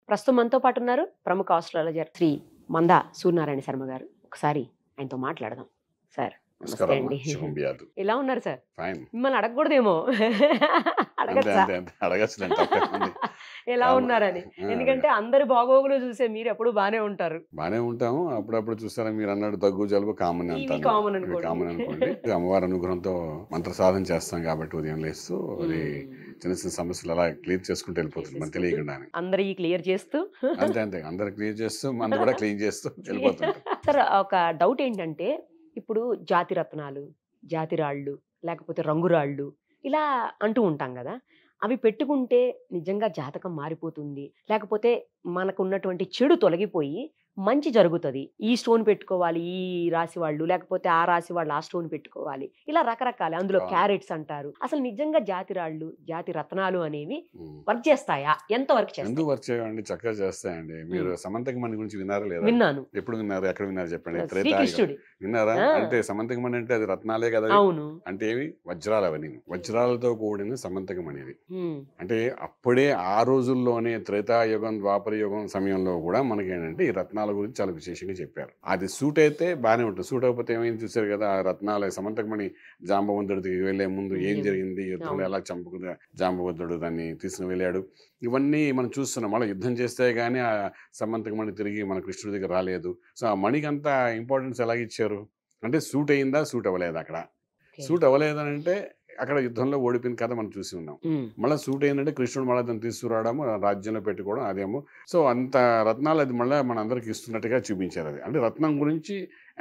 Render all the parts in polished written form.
ప్రస్తుతం మనతో పాటు ఉన్నారు ప్రముఖ ఆస్ట్రాలజర్ శ్రీ మందా సూర్యనారాయణ శర్మ గారు. ఒకసారి ఆయనతో మాట్లాడదాం. సార్ నమస్తే నమస్కారం అండి. శుభంబియాదు ఎలా ఉన్నారు సార్? ఫైన్ మిమ్మల్ని అడగకూడదేమో అంతే అడగచ్చా అంతే అంతే అడగచ్చులేండి తప్పేముంది ఎలా ఉన్నారని? ఎందుకంటే అందరి బాగోగులు చూసే మీరు ఎప్పుడు బానే ఉంటారు. బాగానే ఉంటాము అప్పుడప్పుడు చూస్తారా మీరు అన్నట్టు దగ్గు జలుబు కామన్ ఇవి అంటాను కామన్ అనుకోండి. కామన్ అనుకోండి అమ్మవారి అనుగ్రహంతో మంత్ర సాధన చేస్తాం కాబట్టి ఉదయం లేస్తూ అది చిన్న చిన్న సమస్యలు అలా క్లియర్ చేసుకుంటూ వెళ్ళిపోతుంది మనకు తెలియకుండానే అందరి క్లియర్ చేస్తూ అంతే అంతే అందరు క్లియర్ చేస్తూ మనం కూడా క్లీన్ చేస్తూ వెళ్ళిపోతుంటాం సార్ ఒక డౌట్ ఏంటంటే ఇప్పుడు జాతి రత్నాలు, జాతి రాళ్ళు, లేకపోతే రంగురాళ్ళు ఇలా అంటూ ఉంటాం కదా. అవి పెట్టుకుంటే నిజంగా జాతకం మారిపోతుంది, లేకపోతే మనకు ఉన్నటువంటి చెడు తొలగిపోయి మంచి జరుగుతుంది. ఈ స్టోన్ పెట్టుకోవాలి ఈ రాశి వాళ్ళు, లేకపోతే ఆ రాశి వాళ్ళు ఆ స్టోన్ పెట్టుకోవాలి, ఇలా రకరకాల అందులో అవును. క్యారెట్స్ అంటారు. అసలు నిజంగా జాతి రాళ్ళు, జాతి రత్నాలు అనేవి ఉమ్. వర్క్ చేస్తాయా? ఎంత వర్క్ ఎందుకు చేస్తాయి? వర్క్ చేయండి చక్కగా చేస్తాయండి మీరు సమంతకి మణి గురించి విన్నారా లేదా విన్నాను. ఎప్పుడు విన్నారు ఎక్కడ విన్నారు చెప్పండి త్రేతాయుగం శ్రీకృష్ణుడి. విన్నారా ఆ. అంటే సమంతకి మణి అంటే అది రత్నాలే కదా అవును. అంటే ఏవి వజ్రాలు అవన్నీ వజ్రాలతో కూడిన సమంతకం అనేది ఉమ్. అంటే అప్పుడే ఆ రోజుల్లోనే త్రేతాయుగం ద్వాపర యుగం సమయంలో కూడా మనకి ఏంటంటే ఈ రత్నాల గురించి చాలా విశేషంగా చెప్పారు. అది సూట్ అయితే బాగానే ఉంటుంది, సూట్ అయిపోతే ఏమైంది చూసారు కదా ఆ రత్నాల సమంతకమణి జాంబవంతుడికి వెళ్లే ముందు ఏం జరిగింది, యుద్ధంలో ఎలా చంపుకుని జాంబవంతుడు దాన్ని తీసుకుని వెళ్ళాడు, ఇవన్నీ మనం చూస్తున్నాం. మళ్ళీ యుద్ధం చేస్తే గానీ ఆ సమంతకమణి తిరిగి మన కృష్ణుడి దగ్గర రాలేదు. సో ఆ మణికి అంత ఇంపార్టెన్స్ ఎలాగ ఇచ్చారు అంటే సూట్ అయిందా సూట్ అవ్వలేదు. అక్కడ సూట్ అవ్వలేదని అంటే అక్కడ యుద్ధంలో ఓడిపోయిన కథ మనం చూసి ఉన్నాం. ఉమ్. మళ్ళీ సూట్ ఏంటంటే కృష్ణుడు మళ్ళీ దాన్ని తీసుకురావడము రాజ్యంలో పెట్టుకోవడం అదేమో. సో అంత రత్నాలు అది మళ్ళీ మన అందరికి ఇస్తున్నట్టుగా చూపించారు. అది అంటే రత్నం గురించి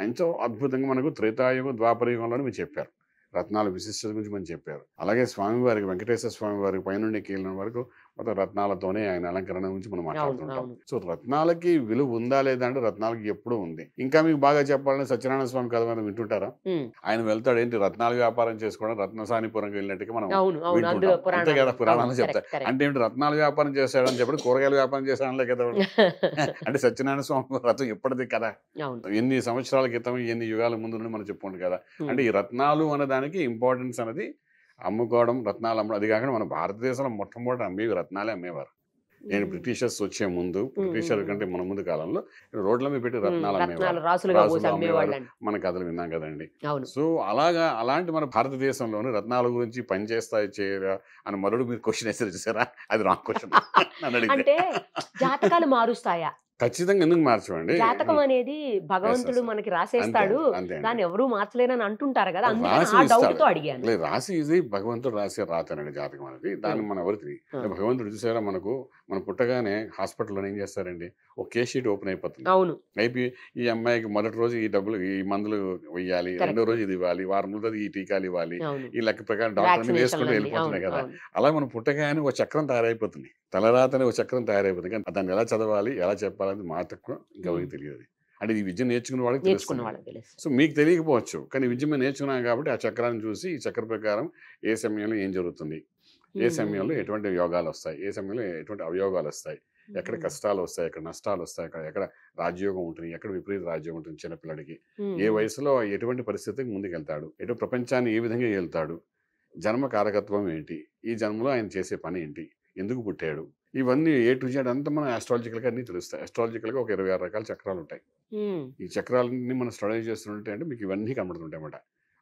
ఎంతో అద్భుతంగా మనకు త్రేతాయుగం ద్వాపర యుగంలోనే మీరు చెప్పారు. రత్నాల విశిష్టత గురించి మనం చెప్పారు. అలాగే స్వామివారికి వెంకటేశ్వర స్వామి వారికి పైనుండి కీళ్ళ వరకు మొత్తం రత్నాలతోనే ఆయన అలంకరణ గురించి మనం మాట్లాడుతుంటాం. అవును. సో రత్నాలకి విలువ ఉందా లేదా అంటే రత్నాలకి ఎప్పుడూ ఉంది. ఇంకా మీకు బాగా చెప్పాలంటే సత్యనారాయణ స్వామి కథ మనం వింటుంటారా? ఉమ్. ఆయన వెళ్తాడు ఏంటి రత్నాల వ్యాపారం చేసుకోవడం రత్నసానిపురంకి వెళ్ళినట్టుగా మనం అవును అవును అందులో వింటుంటాం. అంతే కదా పురాణాలు అవును, చెప్తాయి. correct, correct. అంటే ఏంటి రత్నాల వ్యాపారం చేశాడని చెప్పి కూరగాయల వ్యాపారం చేశాడలే కదా వాడు. అంటే సత్యనారాయణ స్వామి రథం ఎప్పటిది కదా, అవును. ఎన్ని సంవత్సరాల క్రితం ఎన్ని యుగాల ముందు నుండి మనం చెప్పుకుంటాం కదా. అంటే ఈ రత్నాలు అనే దానికి ఇంపార్టెన్స్ అనేది అమ్ముకోవడం రత్నాలు అమ్మడం. అది కాకుండా మన భారతదేశంలో మొట్టమొదటి అమ్మేవి రత్నాలే అమ్మేవారు. నేను బ్రిటిషర్స్ వచ్చే ముందు బ్రిటిషర్ కంటే మన ముందు కాలంలో రోడ్ల మీద పెట్టి రత్నాలు రత్నాలు అమ్మేవారు, రాసులుగా పోసి రాసులు అమ్మేవారు. అమ్మేవాళ్ళండి. మన కథలు విన్నాం కదండి. అవును. సో అలాంటి మన భారతదేశంలోని రత్నాల గురించి పనిచేస్తాయి చేయరా అని మరొకటి మీరు క్వశ్చన్ వేసారు చూసారా, అది రాంగ్ క్వశ్చన్ నన్ను అడిగితే. అంటే జాతకాలు మారుస్తాయా? ఖచ్చితంగా ఎందుకు మార్చమండి, జాతకం అనేది భగవంతుడు yes. మనకి అంతే రాసేస్తాడు, అంతే అండి. దాన్ని ఎవరు మార్చలేనని అంటుంటారు కదా, అందుకని రాసి ఆ డౌట్ ఇస్తాడు. తో అడిగాను. లేదు రాసి ఇది భగవంతుడు రాసే రాతనండి జాతకం అనేది. దాన్ని మనం ఎవరు తెలియదు. భగవంతుడు చూసారా మనకు మనం పుట్టగానే హాస్పిటల్లో ఏం చేస్తారండి ఒక కేస్ షీట్ ఓపెన్ అయిపోతుంది. అవును. అయిపోయి ఈ అమ్మాయికి మొదటి రోజు ఈ డబ్బులు ఈ మందులు వేయాలి, Correct. రెండో రోజు ఇది ఇవ్వాలి, వారం రోజులు ఈ టీకాలు ఇవ్వాలి, అవును. ఈ లెక్క ప్రకారం డాక్టర్ అన్ని Vaccination వేసుకుంటూ అన్ని. వెళ్ళిపోతున్నాయి అవును, కదా. అవును. అలా మనం పుట్టగానే ఒక చక్రం తయారైపోతుంది, తలరాతనే ఒక చక్రం తయారైపోతుంది. కానీ దాన్ని ఎలా చదవాలి ఎలా చెప్పాలని మా తక్కువ ఇంకెవరికి తెలియదు. అంటే ఈ విద్య నేర్చుకున్న వాళ్ళకి నేర్చుకున్న తెలుస్తుంది. వాళ్ళకి తెలుసు. సో మీకు తెలియకపోవచ్చు కానీ విద్య మేము నేర్చుకున్నాం కాబట్టి ఆ చక్రాన్ని చూసి ఈ చక్ర ప్రకారం ఏ సమయంలో ఏం జరుగుతుంది, ఏ సమయంలో ఎటువంటి యోగాలు వస్తాయి, ఏ సమయంలో ఎటువంటి అవయోగాలు వస్తాయి, ఎక్కడ కష్టాలు వస్తాయి, ఎక్కడ నష్టాలు వస్తాయి, ఎక్కడ రాజ్యోగం ఉంటుంది, ఎక్కడ విపరీత రాజ్యోగం ఉంటుంది చిన్నపిల్లడికి, ఏ వయసులో ఎటువంటి పరిస్థితికి ముందుకెళ్తాడు, ఎటు ప్రపంచాన్ని ఏ విధంగా వెళ్తాడు, జన్మ కారకత్వం ఏంటి, ఈ జన్మలో ఆయన చేసే పని ఏంటి, ఎందుకు పుట్టాడు, ఇవన్నీ ఏ టు జెడ్ అంతా మనం ఆస్ట్రాలజికల్గా అన్ని తెలుస్తాయి. ఆస్ట్రాలజికల్గా ఒక 26 రకాల చక్రాలు ఉంటాయి. ఈ చక్రాలన్నీ మనం స్టడీ చేస్తుంటే అంటే మీకు ఇవన్నీ కనబడుతుంటాయి అన్నమాట.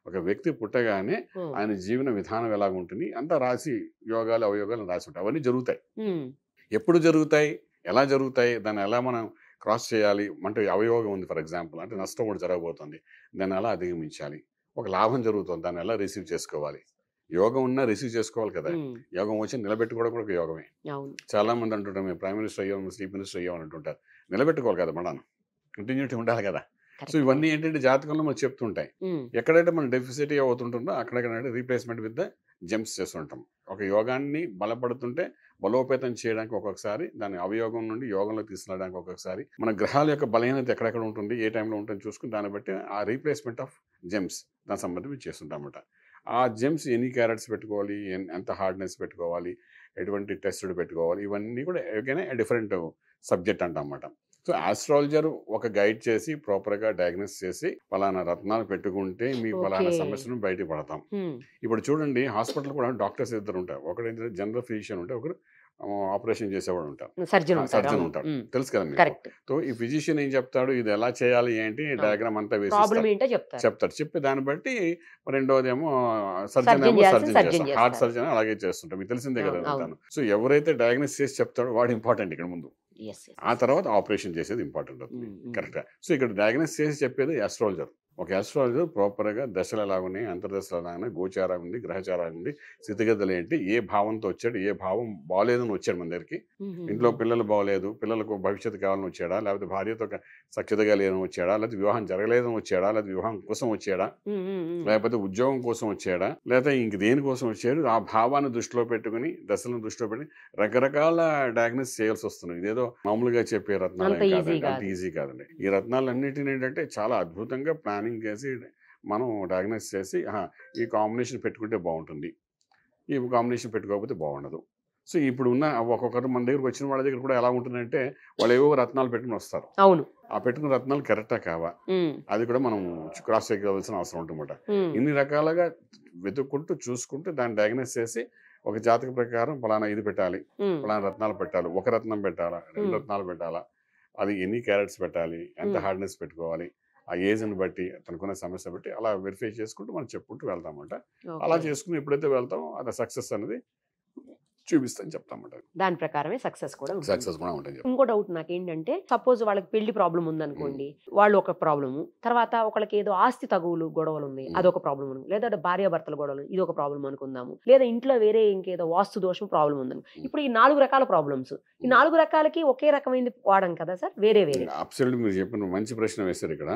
ఒక వ్యక్తి పుట్టగానే ఆయన జీవన విధానం ఎలాగ ఉంటుంది అంతా రాసి యోగాలు అవయోగాలు రాసి ఉంటాయి. అవన్నీ జరుగుతాయి. ఎప్పుడు జరుగుతాయి, ఎలా జరుగుతాయి, దాన్ని ఎలా మనం క్రాస్ చేయాలి అంటే అవయోగం ఉంది ఫర్ ఎగ్జాంపుల్ అంటే నష్టం కూడా జరగబోతుంది, దాన్ని ఎలా అధిగమించాలి, ఒక లాభం జరుగుతుంది దాన్ని ఎలా రిసీవ్ చేసుకోవాలి. యోగం ఉన్నా రిసీవ్ చేసుకోవాలి కదా. యోగం వచ్చి నిలబెట్టుకోవడం కూడా ఒక యోగమే. చాలా మంది అంటుంటారు మేము ప్రైమ్ మినిస్టర్ అయ్యాం చీఫ్ మినిస్టర్ అయ్యాం అని అంటుంటారు. నిలబెట్టుకోవాలి కదా, మనం కంటిన్యూటీ ఉండాలి కదా. సో ఇవన్నీ ఏంటంటే జాతకంలో మనం చెప్తుంటాయి. ఎక్కడైతే మనం డెఫిసిట్ అవుతుంటుందో అక్కడెక్కడ రీప్లేస్మెంట్ విత్ ద జంప్స్ చేస్తుంటాం. ఒక యోగాన్ని బలపడుతుంటే బలోపేతం చేయడానికి ఒక్కొక్కసారి దాని అవయోగం నుండి యోగంలో తీసుకురావడానికి ఒక్కొక్కసారి మన గ్రహాల యొక్క బలహీనత ఎక్కడెక్కడ ఉంటుంది ఏ టైంలో ఉంటుంది చూసుకుని దాన్ని బట్టి ఆ రీప్లేస్మెంట్ ఆఫ్ జెమ్స్ దాని సంబంధించి చేస్తుంటాం అన్నమాట. ఆ జెమ్స్ ఎన్ని క్యారెట్స్ పెట్టుకోవాలి, ఎంత హార్డ్నెస్ పెట్టుకోవాలి, ఎటువంటి టెస్టులు పెట్టుకోవాలి, ఇవన్నీ కూడా ఏదైనా డిఫరెంట్ సబ్జెక్ట్ అంటాం అన్నమాట. సో ఆస్ట్రాలజర్ ఒక గైడ్ చేసి ప్రాపర్గా డయాగ్నోస్ చేసి పలానా రత్నాలు పెట్టుకుంటే మీ పలానా ఓకే. సమస్యను బయట పడతాం. ఇప్పుడు చూడండి హాస్పిటల్ కూడా డాక్టర్స్ ఇద్దరు ఉంటారు. ఒకటి ఏంటంటే జనరల్ ఫిజిషియన్ ఉంటే ఒకరు ఆపరేషన్ చేసేవాడు ఉంటారు, సర్జన్ ఉంటారు. సర్జన్ అవును. ఉంటాడు. తెలుసు కదా మీకు. కరెక్ట్. సో ఈ ఫిజిషియన్ ఏం చెప్తాడు, ఇది ఎలా చేయాలి ఏంటి డయాగ్రామ్ అంతా వేసి ప్రాబ్లం ఇస్తాడు. ఏంటో చెప్తారు. చెప్తాడు. చెప్పి దాన్ని బట్టి రెండోదేమో సర్జన్ సర్జన్ ఏమో చేయాల్సిన సర్జన్ సర్జన్ చేస్తాడు. హార్ట్ చేస్తారు. సర్జన్ అలాగే చేస్తుంటాం. మీకు తెలిసిందే కదా అవును, అంతాను. సో ఎవరైతే డయాగ్నోస్ చేసి చెప్తాడో వాడు ఇంపార్టెంట్ ఇక్కడ ముందు. Yes, yes. ఆ తర్వాత ఆపరేషన్ చేసేది ఇంపార్టెంట్ అవుతుంది. కరెక్ట్గా. సో ఇక్కడ డయాగ్నోస్ చేసి చెప్పేది ఆస్ట్రాలజర్. ఒక ఆస్ట్రాలజర్ ప్రాపర్గా దశలు ఎలా ఉన్నాయి, అంతర్దశలు ఎలా ఉన్నాయి, గోచారం ఉంది, గ్రహచారం ఉంది, స్థితిగతులు ఏంటి, ఏ భావంతో వచ్చాడు, ఏ భావం బాగోలేదని వచ్చాడు మన దగ్గరికి. ఇంట్లో పిల్లలు బాగోలేదు, పిల్లలకు భవిష్యత్తు కావాలని వచ్చాడా, లేకపోతే భార్యతో సఖ్యతగా లేదని వచ్చాడా, లేకపోతే వివాహం జరగలేదని వచ్చాడా, లేకపోతే వివాహం కోసం వచ్చాడా, లేకపోతే ఉద్యోగం కోసం వచ్చాడా, లేకపోతే ఇంక దేనికోసం వచ్చాడు, ఆ భావాన్ని దృష్టిలో పెట్టుకుని దశలను దృష్టిలో పెట్టి రకరకాల డయాగ్నోస్ చేయాల్సి వస్తుంది. ఇదేదో మామూలుగా చెప్పే రత్నాలు అంత ఈజీ కాదండి, అంత కాదు. ఈజీ కాదండి. ఈ రత్నాలన్నిటిని ఏంటంటే చాలా అద్భుతంగా ప్లానింగ్ చేసి మనం డయాగ్నోస్ చేసి ఈ కాంబినేషన్ పెట్టుకుంటే బాగుంటుంది, ఈ కాంబినేషన్ పెట్టుకోకపోతే బాగుండదు. సో ఇప్పుడు ఉన్న ఒక్కొక్కరు మన దగ్గరకు వచ్చిన వాళ్ళ దగ్గర కూడా ఎలా ఉంటుందంటే వాళ్ళు ఏవో రత్నాలు పెట్టుకుని వస్తారు. అవును. ఆ పెట్టుకున్న రత్నాలు కరెక్టా కావా అది కూడా మనం క్రాస్ చెక్ కావాల్సిన అవసరం ఉంటుందన్నమాట. ఇన్ని రకాలుగా వెతుక్కుంటూ చూసుకుంటూ దాన్ని డయాగ్నోస్ చేసి ఒక జాతక ప్రకారం ఫలానా ఇది పెట్టాలి, ఫలానా రత్నాలు పెట్టాలి, ఒక రత్నం పెట్టాలా, 2 రత్నాలు పెట్టాలా, అది ఎన్ని క్యారెట్స్ పెట్టాలి, ఎంత హార్డ్నెస్ పెట్టుకోవాలి, ఆ ఏజ్ని బట్టి తనకున్న సమస్య బట్టి అలా వెరిఫై చేసుకుంటూ మనం చెప్పుకుంటూ వెళ్తామంట. అలా చేసుకుని ఎప్పుడైతే వెళ్తామో అది సక్సెస్ అనేది చూపిస్తాను చెప్తామంట. దాని ప్రకారమే సక్సెస్ కూడా ఉంటుంది. సక్సెస్ కూడా ఉంటుంది. ఇంకో డౌట్ నాకేంటంటే సపోజ్ వాళ్ళకి పెళ్లి ప్రాబ్లం ఉందనుకోండి, వాళ్ళు ఒక ప్రాబ్లము, తర్వాత ఒకళ్ళకి ఏదో ఆస్తి తగువులు గొడవలు ఉన్నాయి, అదొక ప్రాబ్లం, లేదా భార్యాభర్తల గొడవలు ఇది ఒక ప్రాబ్లం అనుకుందాము, లేదా ఇంట్లో వేరే ఇంకేదో వాస్తు దోషం ప్రాబ్లం ఉందని. ఇప్పుడు ఈ 4 రకాల ప్రాబ్లమ్స్, ఈ 4 రకాలకి ఒకే రకమైనది వాడం కదా సార్, వేరే వేరే? అబ్సల్యూట్లీ మీరు చెప్పిన మంచి ప్రశ్న వేశారు ఇక్కడ.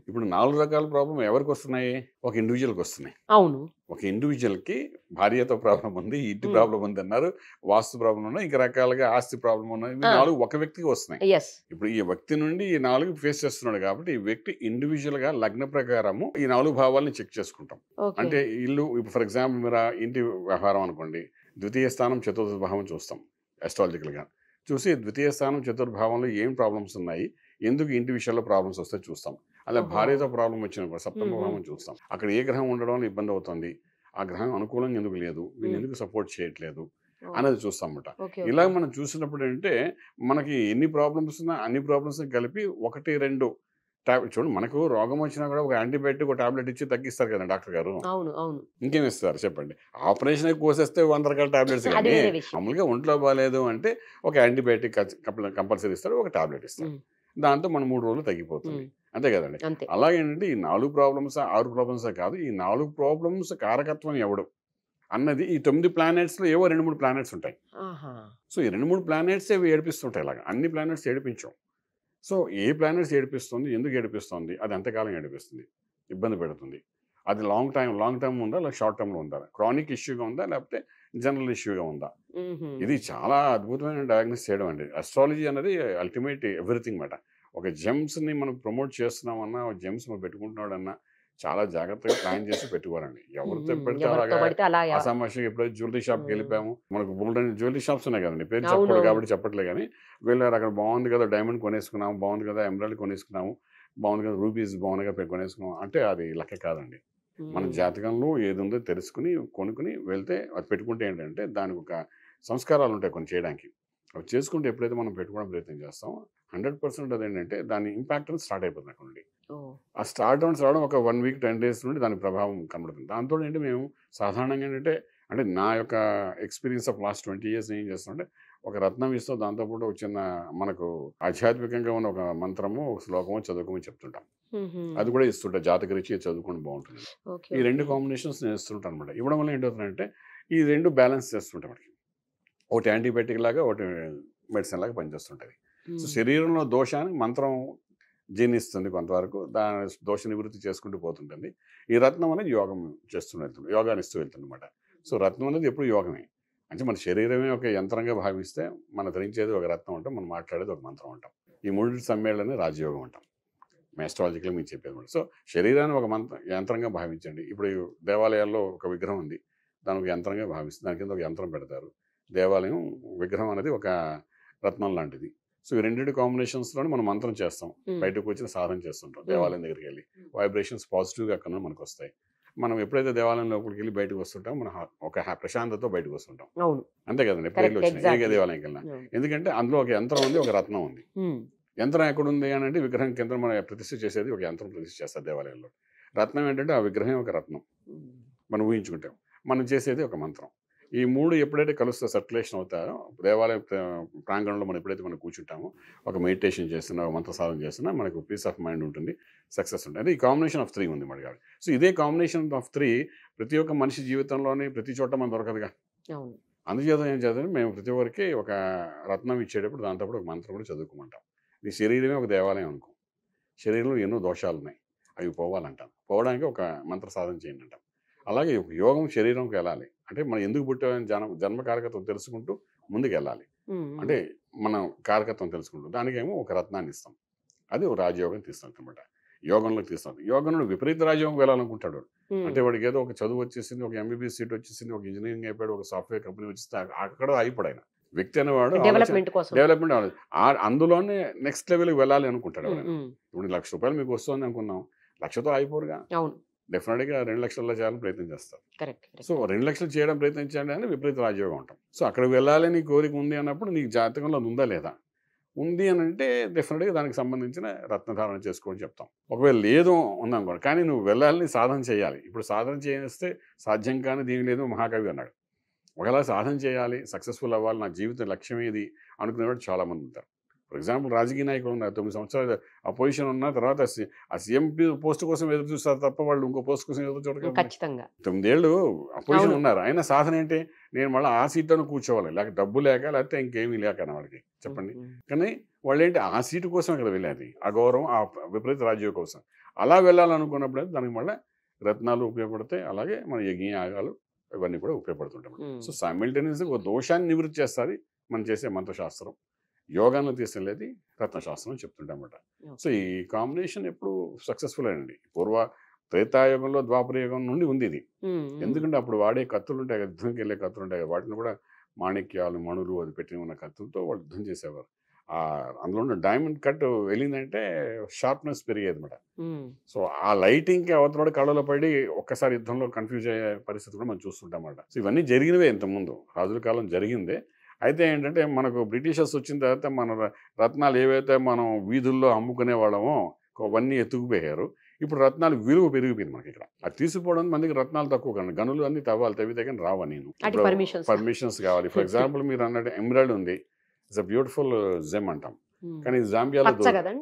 ఇప్పుడు 4 రకాల ప్రాబ్లం ఎవరికి వస్తున్నాయి? ఒక ఇండివిజువల్కి వస్తున్నాయి. అవును. ఒక ఇండివిజువల్కి భార్యతో ప్రాబ్లం ఉంది, ఇంటి ప్రాబ్లం ఉంది అన్నారు, వాస్తు ప్రాబ్లం ఉన్నాయి, ఇంకా రకాలుగా ఆస్తి ప్రాబ్లం ఉన్నాయి. 4 ఒక వ్యక్తికి వస్తున్నాయి. ఇప్పుడు ఈ వ్యక్తి నుండి ఈ 4 ఫేస్ చేస్తున్నాడు కాబట్టి ఈ వ్యక్తి ఇండివిజువల్ గా లగ్న ప్రకారము ఈ 4 భావాలని చెక్ చేసుకుంటాం. అంటే ఇల్లు ఇప్పుడు ఫర్ ఎగ్జాంపుల్ మీరు ఇంటి వ్యవహారం అనుకోండి, ద్వితీయ స్థానం చతుర్థ భావం చూస్తాం అస్ట్రాలజికల్ గా. చూసి ద్వితీయ స్థానం చతుర్థ భావంలో ఏం ప్రాబ్లమ్స్ ఉన్నాయి, ఎందుకు ఇంటి విషయాల్లో ప్రాబ్లమ్స్ వస్తాయి చూస్తాం. అలా భార్యతో ప్రాబ్లం వచ్చినప్పుడు సప్తమ భావం చూస్తాం. అక్కడ ఏ గ్రహం ఉండడం వల్ల ఇబ్బంది అవుతుంది, ఆ గ్రహం అనుకూలంగా ఎందుకు లేదు, వీళ్ళు ఎందుకు సపోర్ట్ చేయట్లేదు అనేది చూస్తామన్నమాట. ఇలా మనం చూసినప్పుడు అంటే మనకి ఎన్ని ప్రాబ్లమ్స్ ఉన్నా అన్ని ప్రాబ్లమ్స్ కలిపి 1, 2 చూడండి, మనకు రోగం వచ్చినా కూడా ఒక యాంటీబయాటిక్ ఒక టాబ్లెట్ ఇచ్చి తగ్గిస్తారు కదా డాక్టర్ గారు. ఇంకేం ఇస్తారు చెప్పండి? ఆపరేషన్ కోసేస్తే 100 రకాల టాబ్లెట్స్, కానీ మామూలుగా ఒంట్లో బాగాలేదు అంటే ఒక యాంటీబయాటిక్ కంపల్సరీ ఇస్తారు, ఒక టాబ్లెట్ ఇస్తారు, దాంతో మనం 3 రోజులు తగ్గిపోతుంది. అంతే కదండి. అలాగేంటంటే ఈ 4 ప్రాబ్లమ్స్ 6 ప్రాబ్లమ్స్ కాదు, ఈ 4 ప్రాబ్లమ్స్ కారకత్వం ఎవడు అన్నది ఈ 9 ప్లానెట్స్లో ఏవో 2-3 ప్లానెట్స్ ఉంటాయి. సో ఈ 2-3 ప్లానెట్స్ ఏవి ఏడిపిస్తుంటాయి. ఇలాగా అన్ని ప్లానెట్స్ ఏడిపించాం. సో ఏ ప్లానెట్స్ ఏడిపిస్తుంది, ఎందుకు ఏడిపిస్తుంది, అది ఎంతకాలం ఏడిపిస్తుంది, ఇబ్బంది పెడుతుంది, అది లాంగ్ టర్మ్ ఉందా లేదా షార్ట్ టర్మ్లో ఉందా, క్రానిక్ ఇష్యూగా ఉందా లేకపోతే జనరల్ ఇష్యూగా ఉందా, ఇది చాలా అద్భుతమైన డయాగ్నోస్ చేయడం అండి. అస్ట్రాలజీ అనేది అల్టిమేట్ ఎవ్రీథింగ్ మాట. ఒక జెమ్స్ని మనం ప్రమోట్ చేస్తున్నామన్నా, జెమ్స్ మనం పెట్టుకుంటున్నాడన్నా చాలా జాగ్రత్తగా ప్లాన్ చేసి పెట్టుకోవాలండి. ఎవరితో పెడితే అలాగా అసమస్య. ఎప్పుడైతే జ్యువెలరీ షాప్కి వెళ్ళిపోయాము, మనకు బోల్డెన్ జ్యువెలరీ షాప్స్ ఉన్నాయి కదండి, పేరు చెప్పకూడదు కాబట్టి చెప్పట్లే, కానీ వెళ్ళారు అక్కడ బాగుంది కదా డైమండ్ కొనేసుకున్నాము, బాగుంది కదా ఎమరాల్డ్ కొనేసుకున్నాము, బాగుంది కదా రూపీస్ బాగుందిగా కొనేసుకున్నాము అంటే అది లెక్క కాదండి. మన జాతకంలో ఏది ఉందో తెలుసుకుని కొనుక్కుని వెళ్తే అది పెట్టుకుంటే ఏంటంటే దానికి ఒక సంస్కారాలు ఉంటాయి కొన్ని చేయడానికి. అవి చేసుకుంటే ఎప్పుడైతే మనం పెట్టుకోవడం ప్రయత్నం చేస్తామో 100% అదేంటంటే దాని ఇంపాక్ట్ అనేది స్టార్ట్ అయిపోతుంది అక్కడ నుండి. ఆ స్టార్ట్ అవడం ఒక 1 వీక్ 10 డేస్ నుండి దాని ప్రభావం కనబడుతుంది. దాంతో ఏంటి మేము సాధారణంగా ఏంటంటే అంటే నా యొక్క ఎక్స్పీరియన్స్ ఆఫ్ లాస్ట్ 20 years ఏం చేస్తామంటే ఒక రత్నం ఇస్తూ దాంతోపాటు ఒక చిన్న మనకు ఆధ్యాత్మికంగా ఉన్న ఒక మంత్రము ఒక శ్లోకము చదువుకోమని చెప్తుంటాం. అది కూడా ఇస్తుంటా, జాతక రీత్యా చదువుకొని బాగుంటుంది. ఈ 2 కాంబినేషన్స్ నేను ఇస్తుంటాను అనమాట. ఇవ్వడం వల్ల ఏంటవుతుందంటే ఈ 2 బ్యాలెన్స్ చేస్తుంటాం మనకి. ఒకటి యాంటీబయాటిక్ లాగా ఒకటి మెడిసిన్ లాగా పనిచేస్తుంటుంది. సో శరీరంలో దోషాన్ని మంత్రం జీర్ణిస్తుంది కొంతవరకు, దాని దోష నివృత్తి చేసుకుంటూ పోతుంటుంది. ఈ రత్నం అనేది యోగం చేస్తూ యోగాన్ని ఇస్తూ వెళ్తుంది అనమాట. సో రత్నం అనేది ఎప్పుడు యోగమే. అంటే మన శరీరమే ఒక యంత్రంగా భావిస్తే మనం ధరించేది ఒక రత్నం అంటాం, మనం మాట్లాడేది ఒక మంత్రం అంటాం. ఈ 3 సమ్మేళనే రాజయోగం అంటాం ఆస్ట్రాలజికల్ మీకు చెప్పేది. సో శరీరాన్ని ఒక యంత్రంగా భావించండి. ఇప్పుడు దేవాలయాల్లో ఒక విగ్రహం ఉంది, దాని ఒక యంత్రంగా భావిస్తుంది, దాని కింద ఒక యంత్రం పెడతారు. దేవాలయం విగ్రహం అనేది ఒక రత్నం లాంటిది. సో ఈ రెండింటి కాంబినేషన్స్లోనే మనం మంత్రం చేస్తాం, బయటకు వచ్చిన సాధన చేస్తుంటాం. దేవాలయం దగ్గరికి వెళ్ళి వైబ్రేషన్స్ పాజిటివ్గా అక్కడ మనకు వస్తాయి. మనం ఎప్పుడైతే దేవాలయం లోపలికి వెళ్ళి బయటకు వస్తుంటాం, మనం ఒక ప్రశాంతతో బయటకు వస్తుంటాం. అవును, అంతే కదండి, ఎప్పుడు వెళ్ళి వచ్చినాయి ఏ దేవాలయంకి వెళ్ళినా. ఎందుకంటే అందులో ఒక యంత్రం ఉంది, ఒక రత్నం ఉంది. యంత్రం ఎక్కడుంది అని అంటే విగ్రహం కింద మనం ప్రతిష్ఠ చేసేది ఒక యంత్రం ప్రతిష్ఠ చేస్తారు దేవాలయంలో. రత్నం ఏంటంటే ఆ విగ్రహం ఒక రత్నం, మనం ఊహించుకుంటాం. మనం చేసేది ఒక మంత్రం. ఈ మూడు ఎప్పుడైతే కలుస్తా సర్క్యులేషన్ అవుతాయో దేవాలయ ప్రాంగణంలో మనం ఎప్పుడైతే మనం కూర్చుంటామో, ఒక మెడిటేషన్ చేస్తున్నా, ఒక మంత్ర సాధన చేస్తున్నా, మనకు పీస్ ఆఫ్ మైండ్ ఉంటుంది, సక్సెస్ ఉంటుంది. అంటే ఈ కాంబినేషన్ ఆఫ్ 3 ఉంది మన కాదు. సో ఇదే కాంబినేషన్ ఆఫ్ 3 ప్రతి ఒక్క మనిషి జీవితంలోని ప్రతి చోట మనం దొరకదుగా. అందుచేత ఏం చేద్దాం, మేము ప్రతి ఒక్కరికి ఒక రత్నం ఇచ్చేటప్పుడు దాంతో ఒక మంత్రం కూడా చదువుకోమంటాం. ఈ శరీరమే ఒక దేవాలయం అనుకో, శరీరంలో ఎన్నో దోషాలు ఉన్నాయి, అవి పోవాలంటాం. పోవడానికి ఒక మంత్ర సాధన చేయండి అంటాం. అలాగే యోగం శరీరంకి వెళ్ళాలి అంటే మనం ఎందుకు పుట్టామని జన్మ కారకత్వం తెలుసుకుంటూ ముందుకు వెళ్ళాలి. అంటే మనం కారకత్వం తెలుసుకుంటూ దానికేమో ఒక రత్నాన్ని ఇస్తాం, అది ఒక రాజయోగం తీస్తాం అనమాట. యోగంలోకి తీస్తాం. యోగంలో విపరీత రాజయోగం వెళ్ళాలనుకుంటాడు. అంటే వాడికి ఏదో ఒక చదువు వచ్చేసింది, ఒక ఎంబీబీఎస్ సీట్ వచ్చేసింది, ఒక ఇంజనీరింగ్ అయిపోయాడు, ఒక సాఫ్ట్వేర్ కంపెనీ వచ్చేస్తే అక్కడ అయిపోయాడు ఆయన. వ్యక్తి అనేవాడు డెవలప్మెంట్ అందులోనే నెక్స్ట్ లెవెల్కి వెళ్ళాలి అనుకుంటాడు. ఇప్పుడు ₹1,00,000 మీకు వస్తుంది అనుకున్నాం, 1,00,000తో అయిపోరుగా. డెఫినెట్గా 2 లక్షల్లో చేయాలని ప్రయత్నం చేస్తారు. సో 2 లక్షలు చేయడం ప్రయత్నించండి అని విపరీత రాజయోగం ఉంటాం. సో అక్కడికి వెళ్ళాలని కోరిక ఉంది అన్నప్పుడు నీకు జాతకంలో అది ఉందా లేదా, ఉంది అని అంటే డెఫినెట్గా దానికి సంబంధించిన రత్నధారణ చేసుకోని చెప్తాం. ఒకవేళ లేదు ఉందనుకోండి, కానీ నువ్వు వెళ్ళాలని సాధన చేయాలి. ఇప్పుడు సాధన చేస్తే సాధ్యం కానీ దీని లేదు మహాకవి అన్నాడు. ఒకవేళ సాధన చేయాలి, సక్సెస్ఫుల్ అవ్వాలి, నా జీవిత లక్ష్యం ఏది అనుకునేవాడు చాలామంది ఉంటారు. ఫర్ ఎగ్జాంపుల్ రాజకీయ నాయకులు ఉన్నారు, 9 సంవత్సరాలు ఆ పొజిషన్ ఉన్న తర్వాత ఆ సీఎం పోస్ట్ కోసం ఎదురు చూస్తారు తప్ప వాళ్ళు ఇంకో పోస్ట్ కోసం ఎదురు చూడలేదు. 9 ఏళ్ళు ఆ పొజిషన్ ఉన్నారు, అయినా సాధన ఏంటి, నేను మళ్ళీ ఆ సీట్లోనే కూర్చోవాలి, లేక డబ్బు లేక లేకపోతే ఇంకేమీ లేక వాళ్ళకి చెప్పండి. కానీ వాళ్ళు ఏంటి ఆ సీటు కోసం ఇక్కడ వెళ్ళేది, ఆ గౌరవం, ఆ విపరీత రాజ్యం కోసం. అలా వెళ్ళాలనుకున్నప్పుడు దానికి మళ్ళీ రత్నాలు ఉపయోగపడతాయి, అలాగే మన యజ్ఞ యాగాలు ఇవన్నీ కూడా ఉపయోగపడుతుంటాయి. సో సైమల్టేనియస్గా ఒక దోషాన్ని నివృత్తి చేస్తుంది మనం చేసే మంత్రశాస్త్రం. యోగాను తీసుకెళ్ళేది రత్నశాస్త్రం చెప్తుంటామన్నమాట. సో ఈ కాంబినేషన్ ఎప్పుడు సక్సెస్ఫుల్ అయ్యండి. త్రేతాయుగంలో ద్వాపర యుగం నుండి ఉంది ఇది. ఎందుకంటే అప్పుడు వాడే కత్తులు ఉంటాయి, యుద్ధంకి వెళ్ళే కత్తులు ఉంటాయి, వాటిని కూడా మాణిక్యాలు, మణులు అది పెట్టి ఉన్న కత్తులతో వాళ్ళు యుద్ధం చేసేవారు. అందులో ఉన్న డైమండ్ కట్ వెళ్ళిందంటే షార్ప్నెస్ పెరిగేది అనమాట. సో ఆ లైటింగ్కి అవతల కళ్ళలో పడి ఒక్కసారి యుద్ధంలో కన్ఫ్యూజ్ అయ్యే పరిస్థితి కూడా మనం చూస్తుంటాం అన్నమాట. సో ఇవన్నీ జరిగినవే ఇంతకుముందు రాజుల కాలం జరిగిందే. అయితే ఏంటంటే మనకు బ్రిటిషర్స్ వచ్చిన తర్వాత మన రత్నాలు ఏవైతే మనం వీధుల్లో అమ్ముకునే వాళ్ళమో అవన్నీ ఎత్తుకుపోయారు. ఇప్పుడు రత్నాలు విలువ పెరిగిపోయింది మనకి. ఇక్కడ అది తీసుకుపోవడం మందికి రత్నాలు తక్కువ కానీ గనులు అన్ని తవ్వాలి, తవ్వితే కానీ రావా. నేను పర్మిషన్స్ కావాలి. ఫర్ ఎగ్జాంపుల్ మీరు అన్నట్టు ఎమరాల్డ్ ఉంది, ఇట్స్ అ బ్యూటిఫుల్ జెమ్ అంటాం, కానీ జాంబియాలో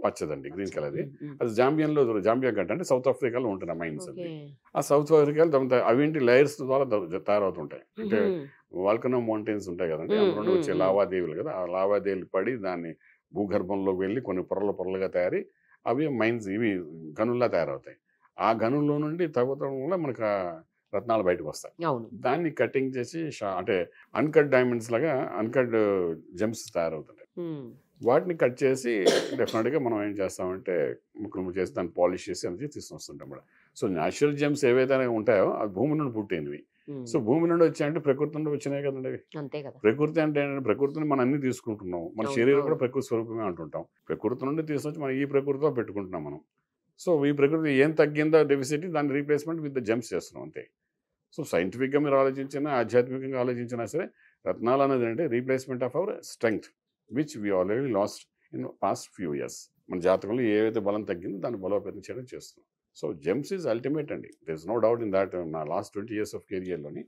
పచ్చదండి, గ్రీన్ కలర్. అది జాంబియా గడ్డ అంటే సౌత్ ఆఫ్రికాలో ఉంటుంది ఆ మైన్స్. అది ఆ సౌత్ ఆఫ్రికాలో అవేంటి లేయర్స్ ద్వారా తయారవుతుంటాయి. అంటే వాల్కనో మౌంటైన్స్ ఉంటాయి కదండి, అందులో వచ్చే లావాదేవీలు కదా, ఆ లావాదేవీలు పడి దాన్ని భూగర్భంలోకి వెళ్ళి కొన్ని పొరలుగా తయారీ అవి మైన్స్, ఇవి గనుల్లా తయారవుతాయి. ఆ గనుల్లో నుండి తవ్వడం వల్ల మనకు రత్నాలు బయటకు వస్తాయి. దాన్ని కటింగ్ చేసి అంటే అన్కట్ డైమండ్స్ లాగా అన్కట్ జెమ్స్ తయారవుతుంటాయి. వాటిని కట్ చేసి డెఫినెట్గా మనం ఏం చేస్తామంటే ముక్కలు చేసి దాన్ని పాలిష్ చేసి అనేది తీసుకొస్తుంటాం కూడా. సో న్యాచురల్ జెమ్స్ ఏవైతే ఉంటాయో అవి భూమి నుండి పుట్టినవి. సో భూమి నుండి వచ్చాయంటే ప్రకృతి నుండి వచ్చినాయి కదండి అవి. ప్రకృతి అంటే ప్రకృతిని మనం అన్ని తీసుకుంటున్నాం, మన శరీరం కూడా ప్రకృతి స్వరూపమే అంటుంటాం. ప్రకృతి నుండి తీసుకొచ్చి మనం ఈ ప్రకృతిలో పెట్టుకుంటున్నాం మనం. సో ఈ ప్రకృతి ఏం తగ్గిందో డెఫిసిటీ, దాని రీప్లేస్మెంట్ విత్ ద జెమ్స్ చేస్తున్నాం అంతే. సో సైంటిఫిక్గా మీరు ఆలోచించినా, ఆధ్యాత్మికంగా ఆలోచించినా సరే రత్నాలు అనేది అంటే replacement of our strength which we already lost in past few years. మన జాతకంలో ఏవైతే బలం తగ్గిందో దాన్ని బలోపేతం చేయడం చేస్తున్నాం. సో జెమ్స్ ఈజ్ అల్టిమేట్ అండి, there is no doubt in that. నా లాస్ట్ 20 years ఆఫ్ కెరియర్లోని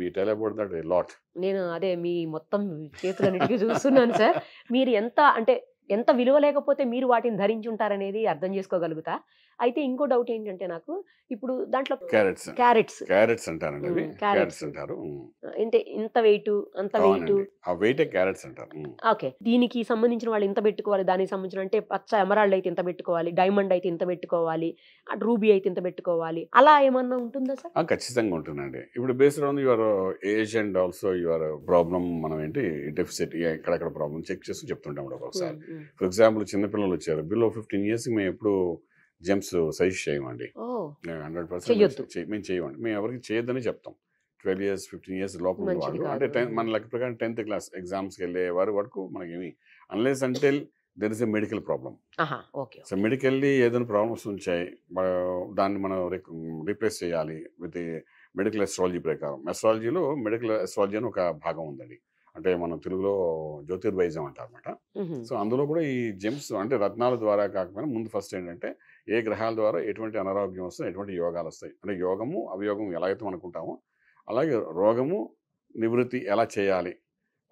we tell about that a lot. నేను అదే మీ మొత్తం చేతులన్నిటికీ చూస్తున్నాను సార్. మీరు ఎంత విలువ లేకపోతే మీరు వాటిని ధరించి ఉంటారనేది అర్థం చేసుకోగలుగుతా. అయితే ఇంకో డౌట్ ఏంటంటే నాకు ఇప్పుడు దాంట్లో క్యారెట్స్ అంటారండి, అవి క్యారెట్స్ అంటారు. అంటే ఇంత వెయిట్ అంత వెయిట్, ఆ వెయిట్ క్యారెట్స్ అంటారు. ఓకే, దీనికి సంబంధించిన వాళ్ళు ఇంత పెట్టుకోవాలి, దానికి సంబంధించిన అంటే పచ్చ ఎమరాల్డ్ అయితే ఇంత పెట్టుకోవాలి, డైమండ్ అయితే ఇంత పెట్టుకోవాలి, రూబీ అయితే ఇంత పెట్టుకోవాలి, అలా ఏమన్నా ఉంటుందా సార్? ఖచ్చితంగా ఉంటుందండి. ఇప్పుడు based on your age and also your problem, మనం ఏంటి డెఫిసిట్ ఎక్కడెక్కడ ప్రాబ్లం చెక్ చేస్తూ చెప్తుంటాం ఒకసారి. ఫర్ ఎగ్జాంపుల్ చిన్నపిల్లలు వచ్చారు బిలో 15 years, మేము ఎప్పుడు జెమ్స్ సజెస్ట్ చేయమండి, 100% మేము చేయమండి. మేము ఎవరికి చేయొద్దని చెప్తాం. 12 years 15 years లోపల ఉన్న మంచిది వాళ్ళు అంటే కాదు. మన లెక్క ప్రకారం 10th క్లాస్ ఎగ్జామ్స్కి వెళ్ళే వారి వరకు మనకేమి unless until there is a medical problem. ఆహా! ఓకే. సో మెడికల్లీ ఏదైనా ప్రాబ్లమ్స్ వచ్చాయి, దాన్ని మనం రీప్లేస్ చేయాలి విత్ మెడికల్ ఎస్ట్రాలజీ ప్రకారం. ఎస్ట్రాలజీలో మెడికల్ ఎస్ట్రాలజీ అని ఒక భాగం ఉందండి. అంటే మనం తెలుగులో జ్యోతిర్వైద్యం అంటారన్నమాట. హుహు. సో అందులో కూడా ఈ జెమ్స్ అంటే రత్నాల ద్వారా కాకపోయినా ముందు ఫస్ట్ ఏంటంటే ఏ గ్రహాల ద్వారా ఎటువంటి అనారోగ్యం వస్తాయి, ఎటువంటి యోగాలు వస్తాయి, అంటే యోగము అవయోగం ఎలాగైతే అనుకుంటామో అలాగే రోగము నివృత్తి ఎలా చేయాలి,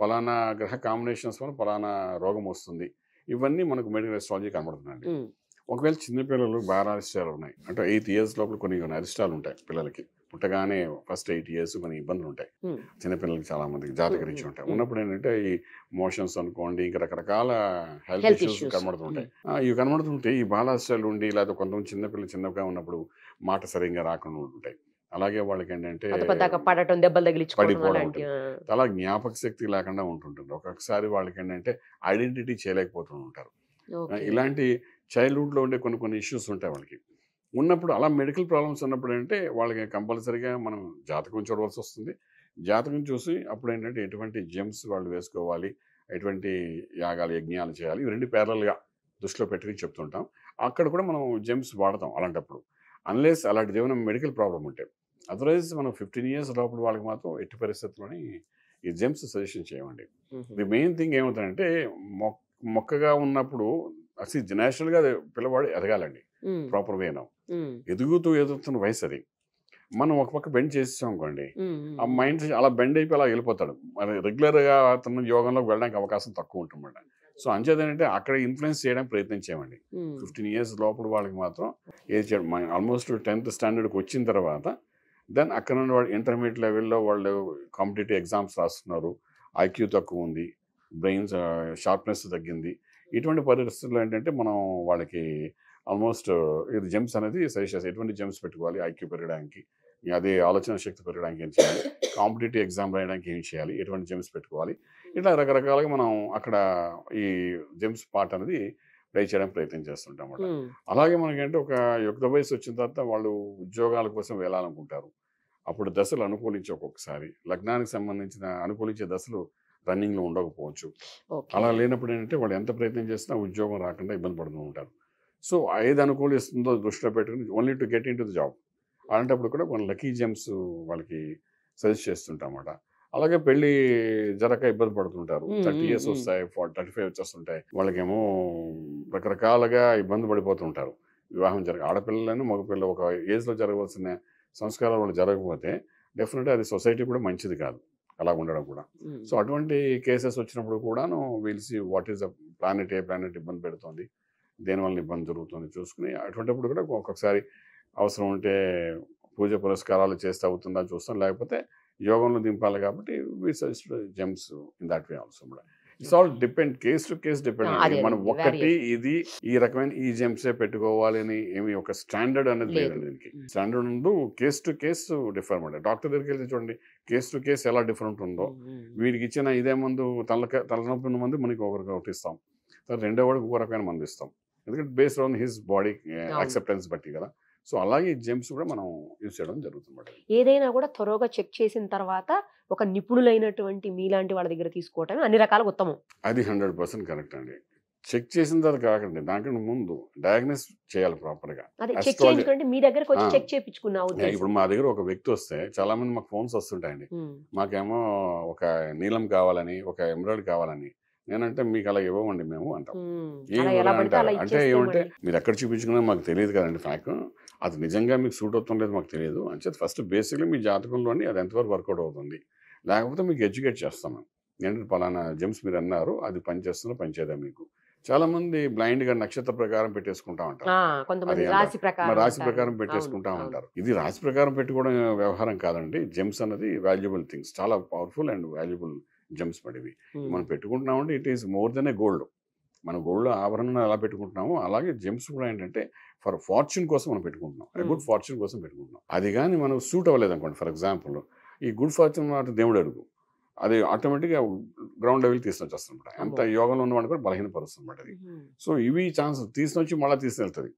ఫలానా గ్రహ కాంబినేషన్స్ వల్ల ఫలానా రోగం వస్తుంది, ఇవన్నీ మనకు మెడికల్ ఎస్ట్రాలజీ కనబడుతుందండి. హ్మ్. ఒకవేళ చిన్నపిల్లలు బాగా అరిష్టాలు ఉన్నాయి అంటే 8 years లోపల కొన్ని అరిష్టాలు ఉంటాయి పిల్లలకి, పుట్టగానే ఫస్ట్ 8 years కొన్ని ఇబ్బందులు ఉంటాయి హ్మ్. చిన్నపిల్లలకి, చాలా మందికి జాతకరీత్యా ఉంటాయి. ఉన్నప్పుడు ఏంటంటే ఈ మోషన్స్ అనుకోండి, ఇంకా రకరకాల హెల్త్ హెల్త్ ఇష్యూస్ ఇష్యూస్. కనబడుతుంటాయి. ఇవి కనబడుతుంటే ఈ బాలాష్టాలు ఉండి లేదా కొంతమంది చిన్నపిల్లలు చిన్నగా ఉన్నప్పుడు మాట సరిగ్గా రాకుండా ఉంటుంటాయి. అలాగే వాళ్ళకి ఏంటంటే పెద్ద పెద్దగా పడటం, దెబ్బలు తగిలించుకోవడం పడిపోవడం అలాంటి. ఉంటుంది. అలా జ్ఞాపక శక్తి లేకుండా ఉంటుంటుంది. ఒక్కొక్కసారి వాళ్ళకి ఏంటంటే ఐడెంటిటీ చేయలేకపోతూ ఉంటారు. ఓకే. ఇలాంటి చైల్డ్హుడ్లో ఉండే కొన్ని కొన్ని ఇష్యూస్ ఉంటాయి వాళ్ళకి. ఉన్నప్పుడు అలా మెడికల్ ప్రాబ్లమ్స్ ఉన్నప్పుడు అంటే వాళ్ళకి కంపల్సరీగా మనం జాతకం చూడవలసి వస్తుంది. జాతకం చూసి అప్పుడు ఏంటంటే ఎటువంటి జెమ్స్ వాళ్ళు వేసుకోవాలి, ఎటువంటి యాగాలు యజ్ఞాలు చేయాలి, ఇవి రెండు ప్యారల్గా దృష్టిలో పెట్టుకుని చెప్తుంటాం. అక్కడ కూడా మనం జెమ్స్ వాడతాం అలాంటప్పుడు, అన్లెస్ అలాంటిది ఏమైనా మెడికల్ ప్రాబ్లం ఉంటే. అదర్వైజ్ మనం 15 years లోపల వాళ్ళకి మాత్రం ఎట్టి పరిస్థితుల్లోని ఈ జెమ్స్ సజెషన్ చేయమండి. హుహు. ది మెయిన్ థింగ్ ఏమవుతుందంటే మొక్కగా ఉన్నప్పుడు అసలు నేచురల్గా పిల్లవాడు ఎదగాలండి హ్మ్. ప్రాపర్ వేలో. హ్మ్. ఎదుగుతున్న వయసు అది. మనం ఒక పక్క బెండ్ చేసాం అనుకోండి, హ్మ్. ఆ మైండ్ అలా బెండ్ అయిపోయి అలా వెళ్ళిపోతాడు. మరి రెగ్యులర్గా అతను యోగంలోకి వెళ్ళడానికి అవకాశం తక్కువ ఉంటుందన్నమాట. సో అంచేది ఏంటంటే అక్కడ ఇన్ఫ్లుయెన్స్ చేయడానికి ప్రయత్నం చేయమండి. హ్మ్. 15 years లోపల వాళ్ళకి మాత్రం ఏజ్ ఆల్మోస్ట్ 10th స్టాండర్డ్కి వచ్చిన తర్వాత దెన్ అక్కడ నుండి వాళ్ళు ఇంటర్మీడియట్ లెవెల్లో వాళ్ళు కాంపిటేటివ్ ఎగ్జామ్స్ రాస్తున్నారు, ఐక్యూ తక్కువ ఉంది, బ్రెయిన్స్ షార్ప్నెస్ తగ్గింది. ఇటువంటి పరిస్థితుల్లో ఏంటంటే మనం వాళ్ళకి ఆల్మోస్ట్ ఇది జెమ్స్ అనేది సజెస్ట్ చేస్తాం. ఎటువంటి జెమ్స్ పెట్టుకోవాలి ఐక్యూ పెరగడానికి, అదే ఆలోచన శక్తి పెరగడానికి ఏం చేయాలి, కాంపిటేటివ్ ఎగ్జామ్ రాయడానికి ఏం చేయాలి, ఎటువంటి జెమ్స్ పెట్టుకోవాలి, ఇట్లా రకరకాలుగా మనం అక్కడ ఈ జెమ్స్ పార్ట్ అనేది ట్రై చేయడానికి ప్రయత్నం చేస్తుంటాం అన్నమాట. హ్మ్. అలాగే మనకంటే ఒక యుక్త వయసు వచ్చిన తర్వాత వాళ్ళు ఉద్యోగాల కోసం వెళ్ళాలనుకుంటారు. అప్పుడు దశలు అనుకూలించి ఒక్కొక్కసారి లగ్నానికి సంబంధించిన అనుకూలించే దశలు రన్నింగ్లో ఉండకపోవచ్చు. ఓకే. అలా లేనప్పుడు ఏంటంటే వాళ్ళు ఎంత ప్రయత్నం చేసినా ఉద్యోగం రాకుండా ఇబ్బంది పడుతూ ఉంటారు. సో ఏది అనుకూలిస్తుందో దృష్టిలో పెట్టుకుని only to get in to the job అలాంటప్పుడు కూడా కొన్ని లక్కీ జెమ్స్ వాళ్ళకి సజెస్ట్ చేస్తుంటాం అన్నమాట. అలాగే పెళ్లి జరగక ఇబ్బంది పడుతుంటారు. 30 years వస్తాయి, 35 వచ్చేస్తుంటాయి. వాళ్ళకేమో రకరకాలుగా ఇబ్బంది పడిపోతుంటారు. వివాహం ఆడపిల్లలను మగపిల్లలు ఒక ఏజ్లో జరగవలసిన సంస్కారాలు వాళ్ళు జరగకపోతే డెఫినెట్గా అది సొసైటీ కూడా మంచిది కాదు అలా ఉండడం కూడా. సో అటువంటి కేసెస్ వచ్చినప్పుడు కూడాను we'll see what is the planet, ఏ ప్లానెట్ ఇబ్బంది పెడుతుంది, దేనివల్ల ఇబ్బంది జరుగుతుంది చూసుకుని అటువంటిప్పుడు కూడా ఒక్కొక్కసారి అవసరం ఉంటే పూజ పురస్కారాలు చేస్తే అవుతుందా చూస్తాం, లేకపోతే యోగంలో దింపాలి కాబట్టి we suggest gems in that way also. It's all depend, case to case depend అండి. మనం ఒక్కటి ఇది ఈ రకమైన ఈ జెమ్సే పెట్టుకోవాలి అని ఏమి ఒక స్టాండర్డ్ అనేది లేదండి దీనికి. స్టాండర్డ్ ఉందో కేస్ టు కేస్ డిఫర్ అన్నమాట. డాక్టర్ దగ్గరికి వెళ్తే చూడండి కేస్ టు కేస్ ఎలా డిఫరెంట్ ఉందో, వీడికి ఇచ్చిన ఇదే మందు తలనొప్పి ఉన్న మందు మనకి ఒకరికి ఇస్తాం, రెండో వాడికి ఒక రకమైన మందు ఇస్తాం, ఎందుకంటే based on his body acceptance బట్టి కదా. సో అలాగే జెమ్స్ కూడా మనం యూజ్ చేయడం జరుగుతుంది. ఏదైనా కూడా త్వరగా చెక్ చేసిన తర్వాత ఒక నిపుణులైనటువంటి మీలాంటి వాళ్ళ దగ్గర తీసుకోవటం అన్ని రకాల ఉత్తమం. అది 100% కరెక్ట్ అండి. చెక్ చేసిన తర్వాత కాకండి, దానికంటే ముందు డయాగ్నోస్ చేయాలి ప్రాపర్గా. అదే చెక్ చేయించుకుంటే మీ దగ్గరకు వచ్చి చెక్ చేయించుకున్నా. ఇప్పుడు మా దగ్గర ఒక వ్యక్తి వస్తే చాలా మంది మాకు ఫోన్స్ వస్తుంటాయండి, మాకేమో ఒక నీలం కావాలని, ఒక ఎమరాల్డ్ కావాలని. నేనంటే మీకు అలా ఇవ్వమండి మేము అంటాం. అంటే ఏమంటే మీరు ఎక్కడ చూపించుకున్నా మాకు తెలియదు కదండి ఫ్యాక్, అది నిజంగా మీకు సూట్ అవుతుంది లేదు మాకు తెలియదు అంటే ఫస్ట్ బేసిక్లీ మీ జాతకంలోని అది ఎంతవరకు వర్కౌట్ అవుతుంది, లేకపోతే మీకు ఎడ్యుకేట్ చేస్తాం. ఏంటంటే పలానా జెమ్స్ మీరు అన్నారు అది పనిచేస్తుందో పనిచేయదా మీకు. చాలా మంది బ్లైండ్ గా నక్షత్ర ప్రకారం పెట్టేసుకుంటా ఉంటారు, రాశి ప్రకారం పెట్టేసుకుంటా ఉంటారు. ఇది రాశి ప్రకారం పెట్టుకోవడం వ్యవహారం కాదండి. జెమ్స్ అనేది వాల్యుబుల్ థింగ్స్, చాలా పవర్ఫుల్ అండ్ వాల్యుబుల్ జెమ్స్ పడివి. మనం పెట్టుకుంటున్నామంటే it is more than a gold. మన గోల్డ్ ఆభరణం ఎలా పెట్టుకుంటున్నామో అలాగే జెమ్స్ కూడా ఏంటంటే ఫర్ ఫార్చ్యూన్ కోసం మనం పెట్టుకుంటున్నాం, గుడ్ ఫార్చ్యూన్ కోసం పెట్టుకుంటున్నాం. అది కానీ మనం సూట్ అవ్వలేదు అనుకోండి, ఫర్ ఎగ్జాంపుల్ ఈ గుడ్ ఫార్చ్యూన్ మాట దేవుడు అడుగు, అది ఆటోమేటిక్గా గ్రౌండ్ లెవెల్ తీసుకొచ్చేస్తుందన్నమాట. ఎంత యోగంలో ఉన్నవాడు కూడా బలహీనపరుస్తుంది అన్నమాట అది. సో ఇవి ఛాన్స్ తీసుకొచ్చి మళ్ళీ తీసుకెళ్తుంది.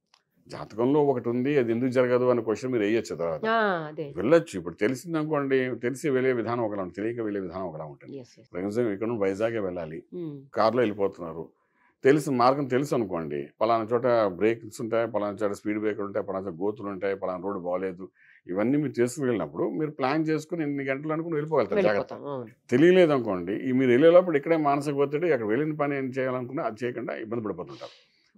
జాతకంలో ఒకటి ఉంది, అది ఎందుకు జరగదు అనే క్వశ్చన్ మీరు వేయొచ్చు తర్వాత. అదే. వెళ్ళొచ్చు. ఇప్పుడు తెలిసింది అనుకోండి, తెలిసి వెళ్ళే విధానం ఒకలా ఉంటుంది, తెలియక వెళ్ళే విధానం ఒకలా ఉంటుంది. Yes, yes. ఫర్ ఎగ్జాంపుల్ ఇక్కడ నుండి వైజాగే వెళ్ళాలి, ఉమ్, కార్లో వెళ్ళిపోతున్నారు, తెలిసిన మార్గం తెలుసు అనుకోండి, పలానా చోట బ్రేక్స్ ఉంటాయి, పలానా చోట స్పీడ్ బ్రేకర్లు ఉంటాయి, పలానా చోట గోతులు ఉంటాయి, పలానా రోడ్డు బాగలేదు, ఇవన్నీ మీరు చేసుకువెళ్ళినప్పుడు మీరు ప్లాన్ చేసుకుని ఎన్ని గంటలు అనుకుని వెళ్ళిపోగలుగుతారు జాగ్రత్త. వెళ్ళిపోతాం. అవును. తెలియలేదు అనుకోండి, ఈ మీరు వెళ్ళేటప్పుడు ఇక్కడే మానసిక ఒత్తిడి, అక్కడ వెళ్ళిన పని ఏం చేయాలనుకున్నా అది చేయకుండా ఇబ్బంది పడిపోతుంటారు.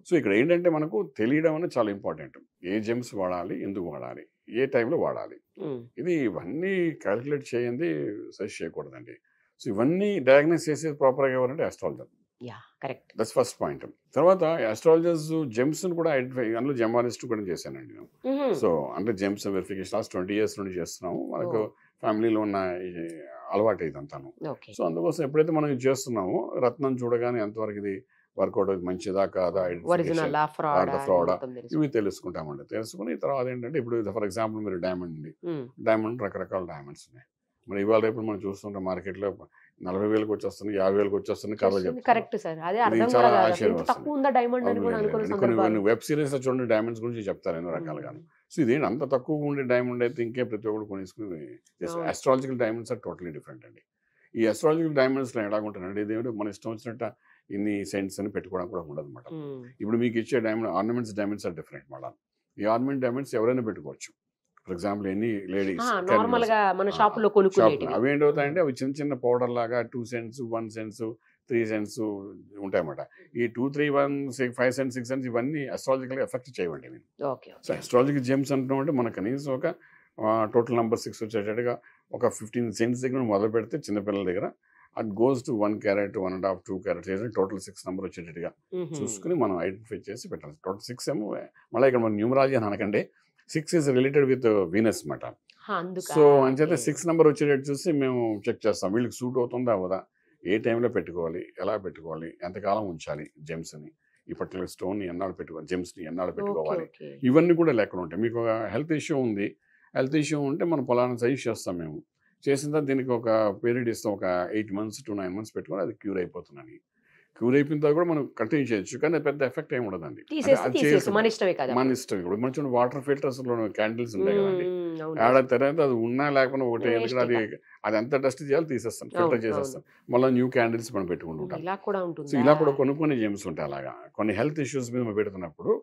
సో ఇక్కడ ఏంటంటే మనకు తెలియడం అనేది చాలా ఇంపార్టెంట్. ఏ జెమ్స్ వాడాలి, ఎందుకు వాడాలి, ఏ టైంలో వాడాలి, ఉమ్, ఇది ఇవన్నీ క్యాలిక్యులేట్ చేయండి, సజెస్ట్ చేయకూడదండి. సో ఇవన్నీ డయాగ్నోస్ చేసేది ప్రాపర్గా ఎవరంటే astrologer. Yeah, correct. That's first point. తర్వాత ఆస్ట్రాలజర్స్ జెమ్స్ని కూడా ఐడెంటిఫై, అందులో జెమాలిస్ట్ కూడా చేశానండి నేను. సో అంటే జెమ్స్ వెరిఫికేషన్ లాస్ట్ 20 years నుండి చేస్తున్నాము. మనకు ఫ్యామిలీలో ఉన్న అలవాటు ఇదంతాను. ఓకే. సో అందుకోసం ఎప్పుడైతే మనం ఇది చేస్తున్నామో, రత్నం చూడగానే ఎంతవరకు ఇది వర్కౌట్ అవుతుంది, మంచిదా కాదా, ఒరిజినల్ ఫ్రాడ్ ఇవి తెలుసుకుంటామండి. తెలుసుకుని తర్వాత ఏంటంటే, ఇప్పుడు ఫర్ ఎగ్జాంపుల్ మీరు డైమండ్ ఉంది, డైమండ్ రకరకాల డైమండ్స్ ఉన్నాయి. మరి ఇవాళ రేపు మనం చూస్తుంటాం మార్కెట్లో 40,000కి వచ్చేస్తుంది, 50,000కి వచ్చేస్తుంది, కలర్ చెప్తుంది. కరెక్ట్ సార్, అదే ఇది అర్థం చాలా కాదు. ఆశ్చర్యం ఇంత వస్తుంది. తక్కువ ఉందా డైమండ్ అని కూడా అనుకునే కొన్ని సందర్భాలు. వెబ్ సిరీస్ చూడండి, డైమండ్స్ గురించి చెప్తారు ఎన్నో రకాలుగా. సో ఇదేంటి అంత తక్కువ ఉండే డైమండ్ అయితే ఇంకే ప్రతి ఒక్కరు కొనేసుకుని అవును. Astrological diamonds are totally different అండి. ఈ ఆస్ట్రాలజికల్ డైమండ్స్లో ఎలాగుంటారంటే, ఇదేమిటో మన ఇష్టం వచ్చినట్ట ఇన్ని సెంట్స్ అని పెట్టుకోవడం కూడా ఉండదు అనమాట. ఉమ్, ఇప్పుడు మీకు ఇచ్చే diamond ornaments diamonds are different మళ్ళీ. ఈ ఆర్నమెంట్ డైమండ్స్ ఎవరైనా పెట్టుకోవచ్చు. For example any ladies normal గా మన షాపులో కొనుక్కునేటివి. అవి ఏంటవుతాయంటే, అవి చిన్న చిన్న పౌడర్ లాగా 2 cents 1 cents 3 cents ఉంటాయన్నమాట. ఈ 2 3 1 5 cents 6 cents ఇవన్నీ అస్ట్రాలజికల్గా ఎఫెక్ట్ చేయవండి. ఓకే. సో అస్ట్రాలజికల్ జెమ్స్ అంటున్నామంటే మనకు కనీసం ఒక టోటల్ నెంబర్ 6 వచ్చేటట్టుగా ఒక 15 cents దగ్గర మొదలు పెడితే చిన్నపిల్లల దగ్గర అది గోస్ టు 1 carat 1.5 2 carats చేసి టోటల్ 6 నెంబర్ వచ్చేటట్టుగా చూసుకుని మనం ఐడెంటిఫై చేసి పెట్టాలి. టోటల్ 6 ఏమో మళ్ళీ ఇక్కడ మన న్యూమరాలజీ అని అనకండి, 6 is రిలేటెడ్ విత్ వీనస్ అన్నమాట. సో అంచేత 6 నెంబర్ వచ్చేటట్టు చూసి మేము చెక్ చేస్తాం, వీళ్ళకి సూట్ అవుతుందా అవదా, ఏ టైంలో పెట్టుకోవాలి, ఎలా పెట్టుకోవాలి, ఎంతకాలం ఉంచాలి జెమ్స్ని, ఈ పర్టికులర్ స్టోన్ని ఎన్నాళ్ళు పెట్టుకోవాలి, జెమ్స్ని ఎన్నాళ్ళు పెట్టుకోవాలి, ఇవన్నీ కూడా లెక్కలు ఉంటాయి. మీకు ఒక హెల్త్ ఇష్యూ ఉంది, హెల్త్ ఇష్యూ ఉంటే మనం పొలాన్ని సజెస్ట్ చేస్తాం. మేము చేసిన తర్వాత దీనికి ఒక పీరియడ్ ఇస్తాం, ఒక 8 months to 9 months పెట్టుకొని అది క్యూర్ అయిపోతుందని. క్యూర్ అయిపోయిన తర్వాత కూడా మనం కంటిన్యూ చేయొచ్చు, కానీ పెద్ద ఎఫెక్ట్ ఏమి ఉండదండి. మన ఇష్టం. ఇప్పుడు మంచి వాటర్ ఫిల్టర్స్ క్యాండిల్స్ ఉంటాయి కదండి, ఏడాది తర్వాత అది ఉన్నా లేకపోయినా ఒకటే, ఎందుకంటే అది ఎంత డస్ట్ చేయాలి తీసేస్తాం, ఫిల్టర్ చేసేస్తాం, మళ్ళీ న్యూ క్యాండిల్స్ మనం పెట్టుకుంటుంటాం. సో ఇలా కూడా కొన్ని జెమ్స్ ఉంటాయి. అలాగా కొన్ని హెల్త్ ఇష్యూస్ మీద మనం పెడుతున్నప్పుడు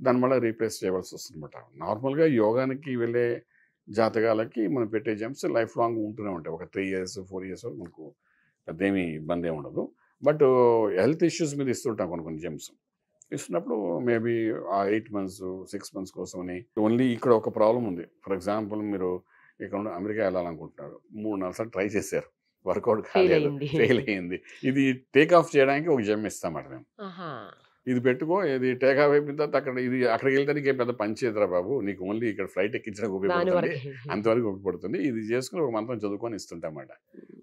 దాని మళ్ళీ రీప్లేస్ చేయవలసి వస్తుంది అనమాట. నార్మల్గా యోగానికి వెళ్ళే జాతకాలకి మనం పెట్టే జెమ్స్ లైఫ్ లాంగ్ ఉంటూనే ఉంటాయి. ఒక 3 years 4 years వరకు మనకు పెద్ద ఏమీ ఇబ్బంది ఏమి ఉండదు. బట్ హెల్త్ ఇష్యూస్ మీద ఇస్తుంటాం కొన్ని జెమ్స్. ఇస్తున్నప్పుడు మేబీ ఆ 8 months 6 months కోసమని. ఓన్లీ ఇక్కడ ఒక ప్రాబ్లం ఉంది. ఫర్ ఎగ్జాంపుల్ మీరు ఇక్కడ నుండి అమెరికా వెళ్ళాలనుకుంటున్నారు, 3-4 సార్లు ట్రై చేశారు, వర్కౌట్ కాలేదు, ఫెయిల్ అయ్యింది. ఇది టేక్ ఆఫ్ చేయడానికి ఒక జెమ్ ఇస్తామాట మేము. ఇది పెట్టుకో, ఇది టేక్ ఆఫ్ అయిపోయిన తర్వాత అక్కడికి వెళ్తే నీకు పెద్ద పని చేయదురా బాబు, నీకు ఓన్లీ ఇక్కడ ఫ్లైట్ ఎక్కించడానికి ఉపయోగపడుతుంది, అంతవరకు ఉపయోగపడుతుంది, ఇది చేసుకుని ఒక మంత్రం చదువుకొని ఇస్తుంటామాట.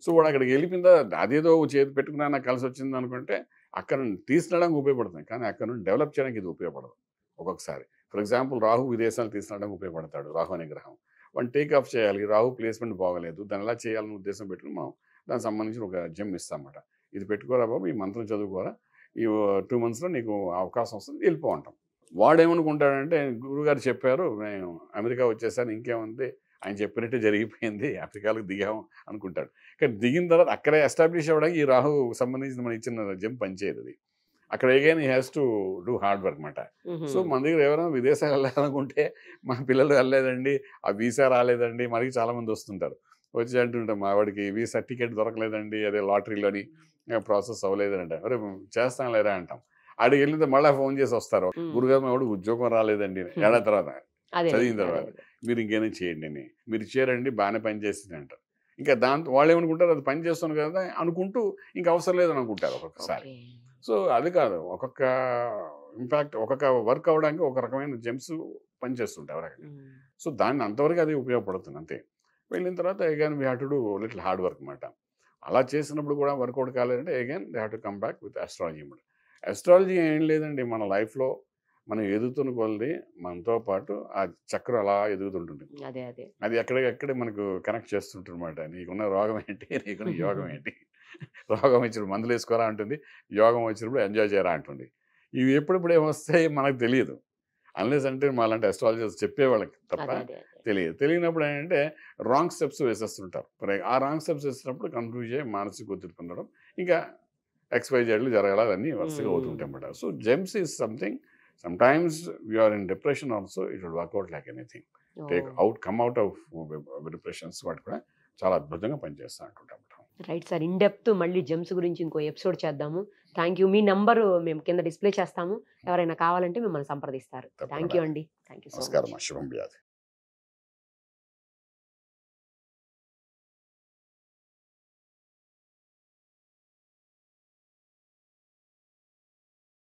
సో వాడు అక్కడికి వెళ్ళిపోయిన తర్వాత అదేదో చేతి పెట్టుకున్నా నాకు కలిసి వచ్చింది అనుకుంటే అక్కడ తీసుకురావడానికి ఉపయోగపడుతుంది, కానీ అక్కడ నుండి డెవలప్ చేయడానికి ఇది ఉపయోగపడదు ఒక్కొక్కసారి. ఫర్ ఎగ్జాంపుల్ రాహు విదేశాలు తీసుకురావడానికి ఉపయోగపడతాడు, రాహు అనే గ్రహం. వాడిని టేక్ ఆఫ్ చేయాలి, రాహు ప్లేస్మెంట్ బాగలేదు, దాన్ని ఎలా చేయాలని ఉద్దేశం పెట్టుకుని మనం దానికి సంబంధించిన ఒక జెమ్ ఇస్తామన్నమాట. ఇది పెట్టుకోరా బాబు, ఈ మంత్రం చదువుకోరా, ఈ 2 monthsలో నీకు అవకాశం వస్తుంది, వెళ్ళిపో అంటాం. వాడేమనుకుంటాడంటే, గురుగారు చెప్పారు, నేను అమెరికా వచ్చేసాను, ఇంకేముంది, ఆయన చెప్పినట్టే జరిగిపోయింది, అమెరికాలకు దిగాము అనుకుంటాడు. కానీ దిగిన తర్వాత అక్కడే ఎస్టాబ్లిష్ అవ్వడానికి ఈ రాహు సంబంధించిన మన ఇచ్చిన జెమ్ పనిచేయదు. అది అక్కడ again he has to do hard work అనమాట. సో మన దగ్గర ఎవరైనా విదేశాలు వెళ్ళాలనుకుంటే, మా పిల్లలు వెళ్ళలేదండి, ఆ వీసా రాలేదండి, మనకి చాలామంది వస్తుంటారు, వచ్చి అంటుంటాం, మా వాడికి వీసా టికెట్ దొరకలేదండి, అదే లాటరీలోని ప్రాసెస్ అవ్వలేదంటే, అరే చేస్తాం లేరా అంటాం. ఆడికి వెళ్ళితే మళ్ళీ ఫోన్ చేసి వస్తారు, గురుగారు మా వాడు ఉద్యోగం రాలేదండి, ఏడాది తర్వాత చదివిన తర్వాత మీరు ఇంకేమైనా చేయండి అని, మీరు చేయరండి బాగానే పని చేసింది అంటారు. ఇంకా దాంతో వాళ్ళు ఏమనుకుంటారు, అది పని చేస్తాను కదా అనుకుంటూ ఇంకా అవసరం లేదని అనుకుంటారు ఒక్కొక్కసారి. సో అది కాదు, ఒక్కొక్క ఇంపాక్ట్ ఒక్కొక్క వర్క్ అవ్వడానికి ఒక రకమైన జెమ్స్ పనిచేస్తుంటాయి రకంగా. సో దాన్ని అంతవరకు అది ఉపయోగపడుతుంది అంతే. వెళ్ళిన తర్వాత again we have to do little hard work అనమాట. అలా చేసినప్పుడు కూడా వర్కౌట్ కాలేదంటే again they have to come back with astrology. Astrology ఏం లేదండి, మన లైఫ్లో మనం ఎదుగుతున్న కొలది మనతో పాటు ఆ చక్రం అలా ఎదుగుతుంటుంది. అది ఎక్కడికక్కడే మనకు కనెక్ట్ చేస్తుంటుంది అనమాట. నీకున్న రోగం ఏంటి, నీకున్న యోగం ఏంటి, రోగం వచ్చినప్పుడు మందులు వేసుకోరా అంటుంది, యోగం వచ్చినప్పుడు ఎంజాయ్ చేయరా అంటుంది. ఇవి ఎప్పుడెప్పుడు ఏమొస్తాయి మనకు తెలియదు. అన్లెస్ అంటే మాలాంటి అస్ట్రాలజర్స్ చెప్పేవాళ్ళకి తప్ప అదే అదే అదే తెలియదు. తెలియనప్పుడు ఏంటంటే రాంగ్ స్టెప్స్ వేసేస్తుంటారు. మరి ఆ రాంగ్ స్టెప్స్ వేసినప్పుడు కన్ఫ్యూజ్ అయ్యి మానసిక ఒత్తిడి పొందడం, ఇంకా XYZలు జరగాలి అన్నీ వరుసగా అవుతుంటాయి అన్నమాట. So gems is something sometimes we are in depression also it will work out like anything. Come out of depressions వాటి కూడా చాలా అద్భుతంగా పనిచేస్తూ అంటుంటాం. Right sir. ఇన్ డెప్త్ మళ్ళీ జెమ్స్ గురించి ఇంకో ఎపిసోడ్ చేద్దాము. Thank you. మీ నంబరు మేము కింద డిస్ప్లే చేస్తాము. ఎవరైనా కావాలంటే మిమ్మల్ని సంప్రదిస్తారు. థ్యాంక్ యూ తప్పకుండా. అండి. Thank you so much. నమస్కారం. శుభం వ్యాధి.